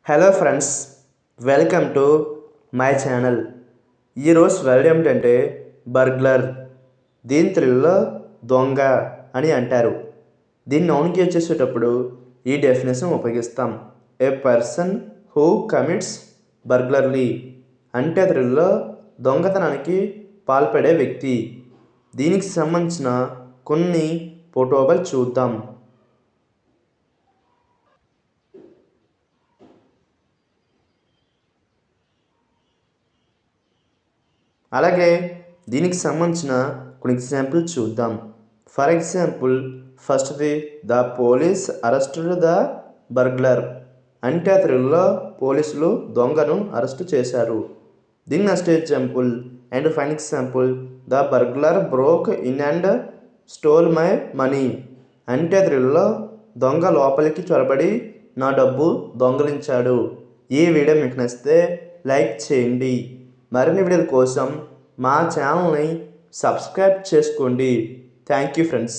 Hello friends, welcome to my channel. ఈరోజు word ఏమిటంటే burglar. దీని తెలుగులో దొంగ అని అంటారు. దీన్ని నౌన్కి వచ్చేసేటప్పుడు ఈ డెఫినేషన్ ఉపయోగిస్తాం. ఏ పర్సన్ హూ కమిట్స్ బర్గ్లర్లీ అంటే తెలుగులో దొంగతనానికి పాల్పడే వ్యక్తి. దీనికి సంబంధించిన కొన్ని ఫోటోలు చూద్దాం. అలాగే దీనికి సంబంధించిన కొన్ని ఎగ్జాంపుల్ చూద్దాం. ఫర్ ఎగ్జాంపుల్, ఫస్ట్ది the police arrested the burglar అంటే తెలుగులో పోలీసులు దొంగను అరెస్టు చేశారు. దీని next example and fine example, the burglar broke in and stole my money అంటే తెలుగులో దొంగ లోపలికి చొరబడి నా డబ్బు దొంగలించాడు. ఈ వీడియో మీకు నచ్చితే లైక్ చేయండి. మరిన్ని వీడియోల కోసం మా ఛానల్ని సబ్స్క్రైబ్ చేసుకోండి. Thank you friends.